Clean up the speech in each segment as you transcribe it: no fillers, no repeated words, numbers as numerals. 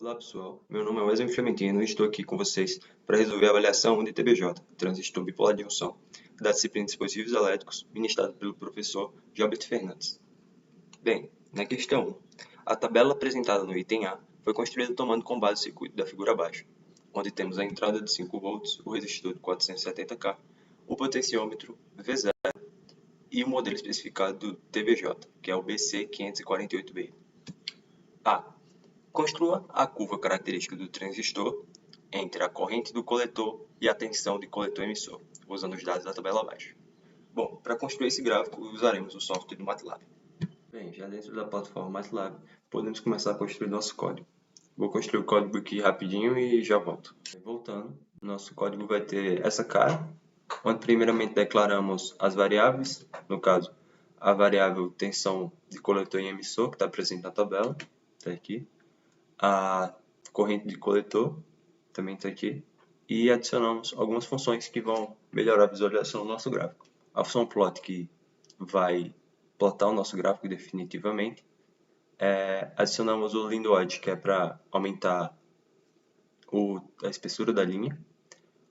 Olá pessoal, meu nome é Wesley Clementino e estou aqui com vocês para resolver a avaliação de TBJ, transistor bipolar de junção, da disciplina de dispositivos elétricos, ministrada pelo professor Jobert Fernandes. Bem, na questão 1, a tabela apresentada no item A foi construída tomando como base o circuito da figura abaixo, onde temos a entrada de 5 volts, o resistor de 470K, o potenciômetro V0 e o modelo especificado do TBJ, que é o BC548B. A. Construa a curva característica do transistor entre a corrente do coletor e a tensão de coletor emissor, usando os dados da tabela abaixo. Bom, para construir esse gráfico, usaremos o software do MATLAB. Bem, já dentro da plataforma MATLAB, podemos começar a construir nosso código. Vou construir o código aqui rapidinho e já volto. Voltando, nosso código vai ter essa cara, onde primeiramente declaramos as variáveis, no caso, a variável tensão de coletor e emissor, que está presente na tabela, está aqui. A corrente de coletor também está aqui, e adicionamos algumas funções que vão melhorar a visualização do nosso gráfico. A função plot, que vai plotar o nosso gráfico definitivamente. Adicionamos o lindoid, que é para aumentar a espessura da linha.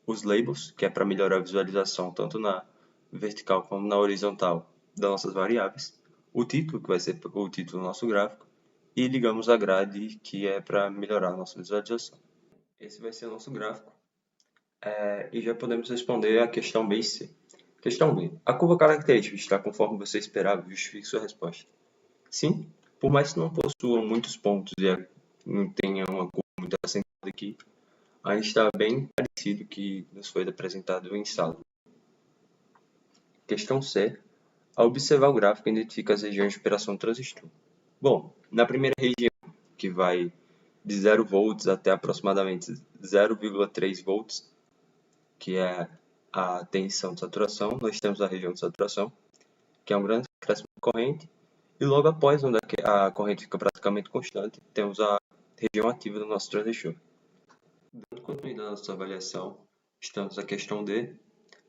Os labels, que é para melhorar a visualização tanto na vertical como na horizontal das nossas variáveis. O título, que vai ser o título do nosso gráfico. E ligamos a grade, que é para melhorar a nossa visualização. Esse vai ser o nosso gráfico. E já podemos responder a questão B e C. Questão B. A curva característica está conforme você esperava? Justifique sua resposta. Sim, por mais que não possua muitos pontos e não tenha uma curva muito acentuada aqui, ainda está bem parecido que nos foi apresentado em sala. Questão C. Ao observar o gráfico, identifica as regiões de operação do transistor. Bom, na primeira região, que vai de 0 volts até aproximadamente 0,3 volts, que é a tensão de saturação, nós temos a região de saturação, que é um grande crescimento de corrente, e logo após, onde a corrente fica praticamente constante, temos a região ativa do nosso transistor. Dando continuidade à nossa avaliação, estamos na questão D.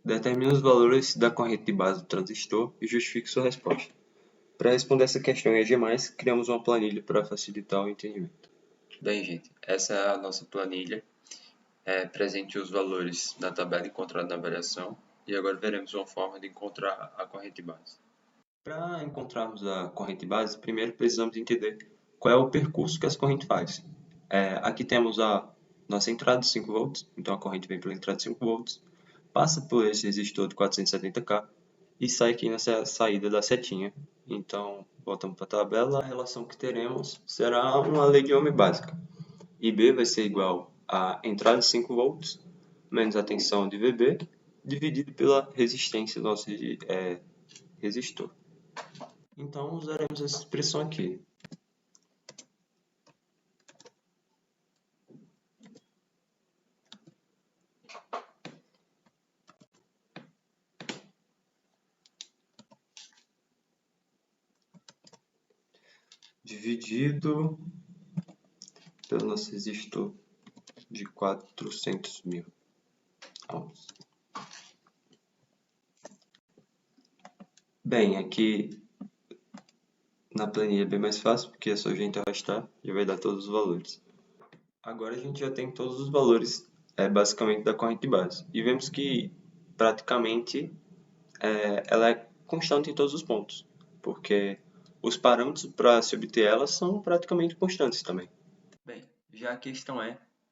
Determine os valores da corrente de base do transistor e justifique sua resposta. Para responder essa questão em EG+, criamos uma planilha para facilitar o entendimento. Bem, gente, essa é a nossa planilha. Presente os valores da tabela encontrada na avaliação. E agora veremos uma forma de encontrar a corrente base. Para encontrarmos a corrente base, primeiro precisamos entender qual é o percurso que essa corrente faz. Aqui temos a nossa entrada de 5 volts, então a corrente vem pela entrada de 5 volts, passa por esse resistor de 470K e sai aqui nessa saída da setinha. Então, voltamos para a tabela, a relação que teremos será uma lei de Ohm básica. IB vai ser igual a entrada de 5 volts menos a tensão de VB dividido pela resistência do nosso resistor. Então, usaremos essa expressão aqui. Dividido pelo nosso resistor de 400.000 ohms. Bem, aqui na planilha é bem mais fácil, porque é só a gente arrastar e vai dar todos os valores. Agora a gente já tem todos os valores, basicamente, da corrente base. E vemos que, praticamente, ela é constante em todos os pontos, porque os parâmetros para se obter ela são praticamente constantes também. Bem, já a questão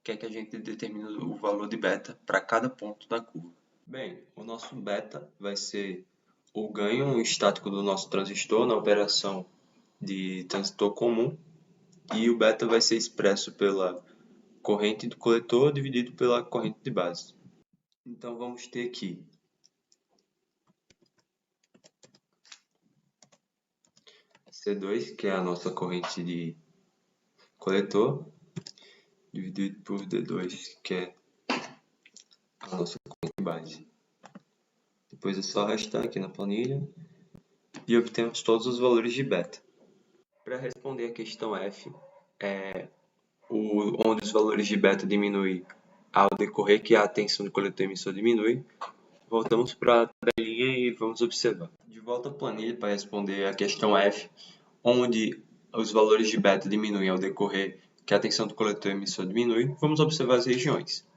que a gente determina o valor de beta para cada ponto da curva. Bem, o nosso beta vai ser o ganho estático do nosso transistor na operação de transistor comum, e o beta vai ser expresso pela corrente do coletor dividido pela corrente de base. Então vamos ter aqui C2, que é a nossa corrente de coletor, dividido por D2, que é a nossa corrente de base. Depois é só arrastar aqui na planilha e obtemos todos os valores de beta. Para responder a questão F, onde os valores de beta diminuem ao decorrer que a tensão do coletor emissor diminui, voltamos para a tabelinha e vamos observar. De volta à planilha para responder a questão F, onde os valores de beta diminuem ao decorrer que a tensão do coletor emissor diminui, vamos observar as regiões.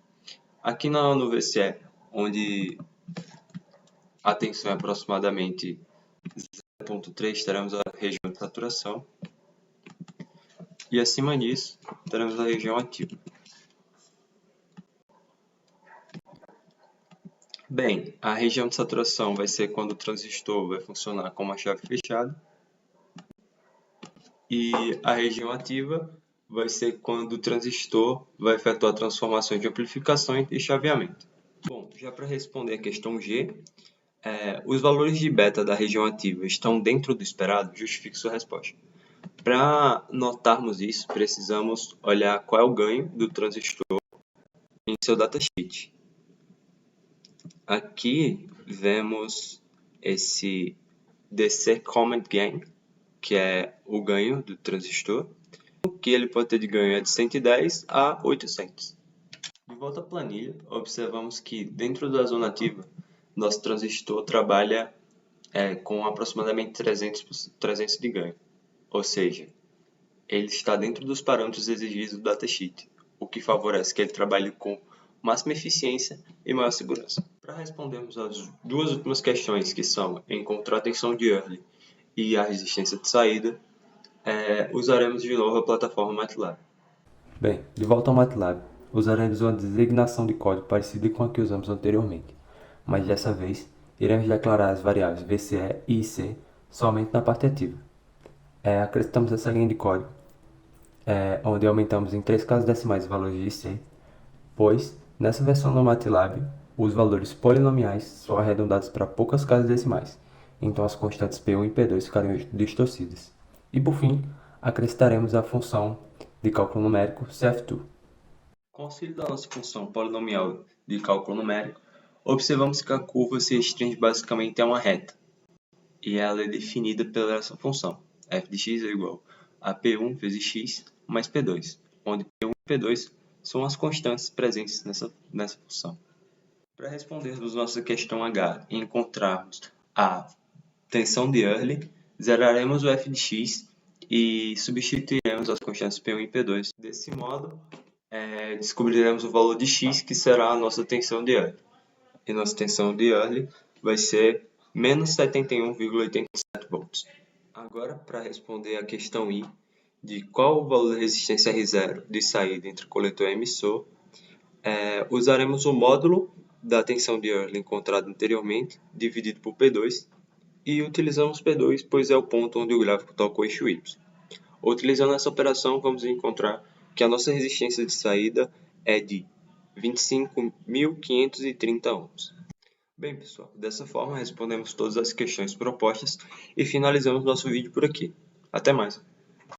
Aqui no VCE, onde a tensão é aproximadamente 0,3, teremos a região de saturação. E acima disso, teremos a região ativa. Bem, a região de saturação vai ser quando o transistor vai funcionar com uma chave fechada. E a região ativa vai ser quando o transistor vai efetuar transformações de amplificação e chaveamento. Bom, já para responder a questão G, os valores de beta da região ativa estão dentro do esperado? Justifique sua resposta. Para notarmos isso, precisamos olhar qual é o ganho do transistor em seu datasheet. Aqui vemos esse DC Common Gain, que é o ganho do transistor, que ele pode ter de ganho de 110 a 800. De volta à planilha, observamos que dentro da zona ativa, nosso transistor trabalha com aproximadamente 300 de ganho, ou seja, ele está dentro dos parâmetros exigidos do datasheet, o que favorece que ele trabalhe com máxima eficiência e maior segurança. Para respondermos as duas últimas questões, que são encontrar a tensão de Early e a resistência de saída, usaremos de novo a plataforma MATLAB. Bem, de volta ao MATLAB, usaremos uma designação de código parecida com a que usamos anteriormente, mas dessa vez iremos declarar as variáveis VCE e IC somente na parte ativa. Acrescentamos essa linha de código, onde aumentamos em 3 casas decimais os valores de IC, pois nessa versão do MATLAB os valores polinomiais são arredondados para poucas casas decimais, então as constantes P1 e P2 ficariam distorcidas. E por fim, acrescentaremos a função de cálculo numérico CF2. Com o auxílio da nossa função polinomial de cálculo numérico, observamos que a curva se restringe basicamente a uma reta, e ela é definida pela essa função, f de x é igual a P1 vezes x mais P2, onde P1 e P2 são as constantes presentes nessa função. Para respondermos nossa questão H e encontrarmos a tensão de Early, zeraremos o f de x e substituiremos as constantes P1 e P2. Desse modo, descobriremos o valor de x, que será a nossa tensão de Early. E nossa tensão de Early vai ser menos 71,87 volts. Agora, para responder a questão I, de qual o valor da resistência R0 de saída entre coletor e emissor, usaremos o módulo da tensão de Early encontrado anteriormente, dividido por P2, e utilizamos P2, pois é o ponto onde o gráfico toca o eixo Y. Utilizando essa operação, vamos encontrar que a nossa resistência de saída é de 25.530 ohms. Bem, pessoal, dessa forma respondemos todas as questões propostas e finalizamos nosso vídeo por aqui. Até mais!